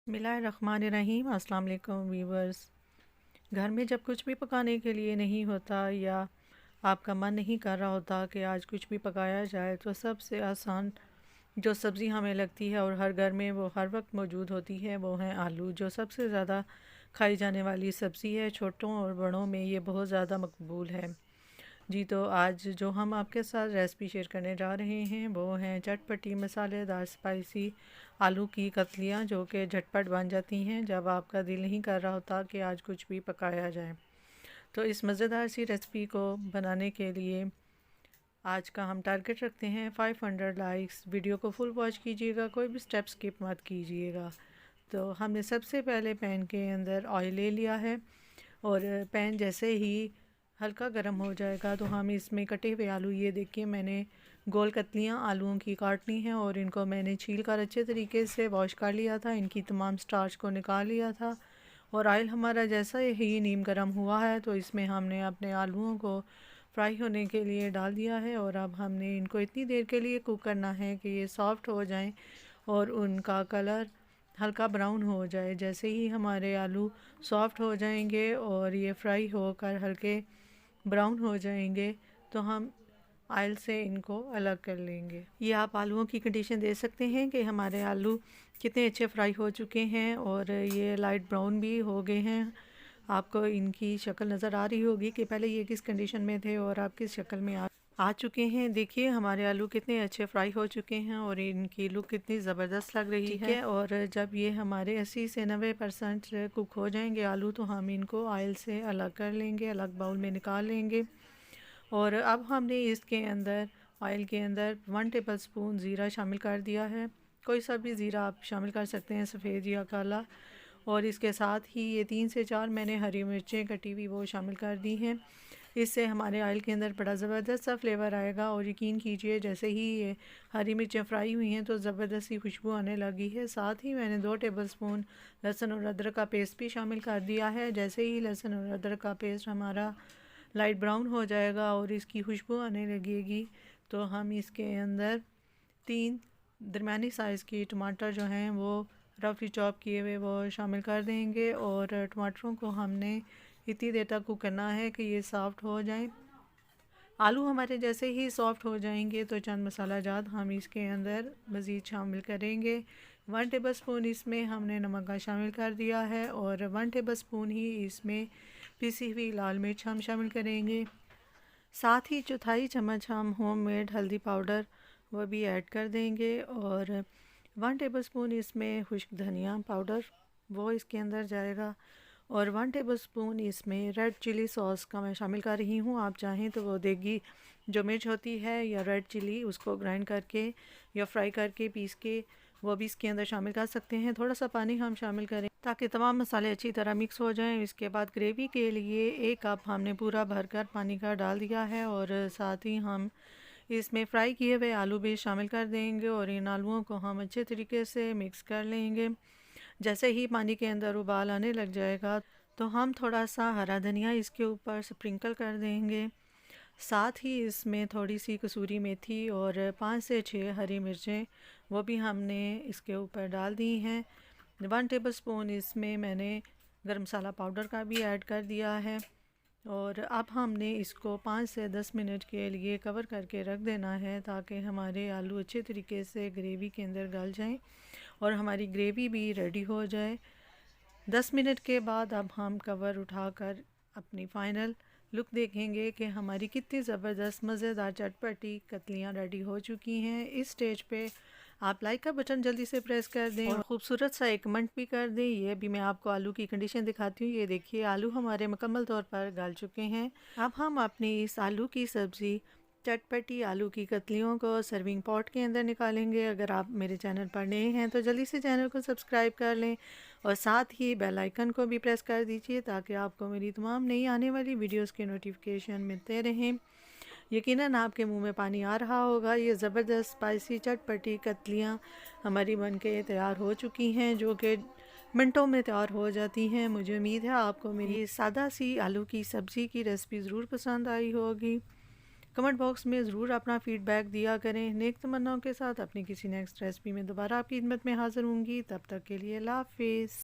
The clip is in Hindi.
बिस्मिल्लाहिर्रहमानिर्रहीम। अस्सलाम वालेकुम वीवर्स। घर में जब कुछ भी पकाने के लिए नहीं होता या आपका मन नहीं कर रहा होता कि आज कुछ भी पकाया जाए, तो सबसे आसान जो सब्ज़ी हमें लगती है और हर घर में वो हर वक्त मौजूद होती है, वो है आलू, जो सबसे ज़्यादा खाई जाने वाली सब्ज़ी है। छोटों और बड़ों में ये बहुत ज़्यादा मकबूल है। जी, तो आज जो हम आपके साथ रेसिपी शेयर करने जा रहे हैं वो हैं चटपटी मसालेदार स्पाइसी आलू की कतलियाँ, जो कि झटपट बन जाती हैं जब आपका दिल नहीं कर रहा होता कि आज कुछ भी पकाया जाए। तो इस मज़ेदार सी रेसिपी को बनाने के लिए आज का हम टारगेट रखते हैं 500 लाइक्स। वीडियो को फुल वॉच कीजिएगा, कोई भी स्टेप स्किप मत कीजिएगा। तो हमने सबसे पहले पैन के अंदर ऑयल ले लिया है और पैन जैसे ही हल्का गर्म हो जाएगा तो हम इसमें कटे हुए आलू, ये देखिए मैंने गोल कतलियाँ आलूओं की काटनी है और इनको मैंने छील कर अच्छे तरीके से वॉश कर लिया था, इनकी तमाम स्टार्च को निकाल लिया था। और ऑयल हमारा जैसा ही नीम गर्म हुआ है तो इसमें हमने अपने आलूओं को फ्राई होने के लिए डाल दिया है और अब हमने इनको इतनी देर के लिए कुक करना है कि ये सॉफ़्ट हो जाएं और उनका कलर हल्का ब्राउन हो जाए। जैसे ही हमारे आलू सॉफ़्ट हो जाएंगे और ये फ्राई होकर हल्के ब्राउन हो जाएंगे तो हम ऑयल से इनको अलग कर लेंगे। ये आप आलूओं की कंडीशन दे सकते हैं कि हमारे आलू कितने अच्छे फ्राई हो चुके हैं और ये लाइट ब्राउन भी हो गए हैं। आपको इनकी शक्ल नज़र आ रही होगी कि पहले ये किस कंडीशन में थे और आप किस शक्ल में आ चुके हैं। देखिए हमारे आलू कितने अच्छे फ्राई हो चुके हैं और इनकी लुक कितनी ज़बरदस्त लग रही है। और जब ये हमारे 80 से 90% कुक हो जाएंगे आलू तो हम इनको ऑयल से अलग कर लेंगे, अलग बाउल में निकाल लेंगे। और अब हमने इसके अंदर ऑयल के अंदर 1 टेबल स्पून ज़ीरा शामिल कर दिया है। कोई सा भी ज़ीरा आप शामिल कर सकते हैं, सफ़ेद या काला। और इसके साथ ही ये 3 से 4 मैंने हरी मिर्चें कटी हुई वो शामिल कर दी हैं। इससे हमारे ऑयल के अंदर बड़ा ज़बरदस्त सा फ्लेवर आएगा। और यकीन कीजिए जैसे ही ये हरी मिर्चें फ्राई हुई हैं तो ज़बरदस्त सी खुशबू आने लगी है। साथ ही मैंने 2 टेबल स्पून लहसुन और अदरक का पेस्ट भी शामिल कर दिया है। जैसे ही लहसुन और अदरक का पेस्ट हमारा लाइट ब्राउन हो जाएगा और इसकी खुशबू आने लगेगी तो हम इसके अंदर 3 दरमियानी साइज़ की टमाटर जो हैं वो रफली चॉप किए हुए वो शामिल कर देंगे। और टमाटरों को हमने इतनी देर तक कुक करना है कि ये सॉफ़्ट हो जाएं। आलू हमारे जैसे ही सॉफ़्ट हो जाएंगे तो चंद मसाला जात हम इसके अंदर मज़ीद शामिल करेंगे। 1 टेबल स्पून इसमें हमने नमक का शामिल कर दिया है और 1 टेबल स्पून ही इसमें पिसी हुई लाल मिर्च हम शामिल करेंगे। साथ ही चौथाई चम्मच हम होममेड हल्दी पाउडर वो भी ऐड कर देंगे और 1 टेबलस्पून इसमें खुश्क धनिया पाउडर वो इसके अंदर जाएगा। और 1 टेबलस्पून इसमें रेड चिली सॉस का मैं शामिल कर रही हूँ। आप चाहें तो वो देगी जो मिर्च होती है या रेड चिली उसको ग्राइंड करके या फ्राई करके पीस के वो भी इसके अंदर शामिल कर सकते हैं। थोड़ा सा पानी हम शामिल करें ताकि तमाम मसाले अच्छी तरह मिक्स हो जाएं। इसके बाद ग्रेवी के लिए 1 कप हमने पूरा भरकर पानी का डाल दिया है और साथ ही हम इसमें फ्राई किए हुए आलू भी शामिल कर देंगे और इन आलूओं को हम अच्छे तरीके से मिक्स कर लेंगे। जैसे ही पानी के अंदर उबाल आने लग जाएगा तो हम थोड़ा सा हरा धनिया इसके ऊपर स्प्रिंकल कर देंगे। साथ ही इसमें थोड़ी सी कसूरी मेथी और 5 से 6 हरी मिर्चें वो भी हमने इसके ऊपर डाल दी हैं। 1 टेबलस्पून इसमें मैंने गरम मसाला पाउडर का भी ऐड कर दिया है। और अब हमने इसको 5 से 10 मिनट के लिए कवर करके रख देना है ताकि हमारे आलू अच्छे तरीके से ग्रेवी के अंदर गल जाएं और हमारी ग्रेवी भी रेडी हो जाए। 10 मिनट के बाद अब हम कवर उठाकर अपनी फ़ाइनल लुक देखेंगे कि हमारी कितनी ज़बरदस्त मज़ेदार चटपटी कतलियाँ रेडी हो चुकी हैं। इस स्टेज पे आप लाइक का बटन जल्दी से प्रेस कर दें और ख़ूबसूरत सा एक कमेंट भी कर दें। ये भी मैं आपको आलू की कंडीशन दिखाती हूँ। ये देखिए आलू हमारे मुकम्मल तौर पर गल चुके हैं। अब हम अपनी इस आलू की सब्ज़ी चटपटी आलू की कतलियों को सर्विंग पॉट के अंदर निकालेंगे। अगर आप मेरे चैनल पर नए हैं तो जल्दी से चैनल को सब्सक्राइब कर लें और साथ ही बेल आइकन को भी प्रेस कर दीजिए ताकि आपको मेरी तमाम नई आने वाली वीडियोस के नोटिफिकेशन मिलते रहें। यकीनन आपके मुंह में पानी आ रहा होगा। ये ज़बरदस्त स्पाइसी चटपटी कतलियाँ हमारी बन के तैयार हो चुकी हैं जो कि मिनटों में तैयार हो जाती हैं। मुझे उम्मीद है आपको मेरी सादा सी आलू की सब्ज़ी की रेसिपी ज़रूर पसंद आई होगी। कमेंट बॉक्स में ज़रूर अपना फ़ीडबैक दिया करें। नेक तमन्नाओं के साथ अपनी किसी नेक्स्ट रेसिपी में दोबारा आपकी खिदमत में हाज़िर होंगी। तब तक के लिए अल्लाह हाफ़िज़।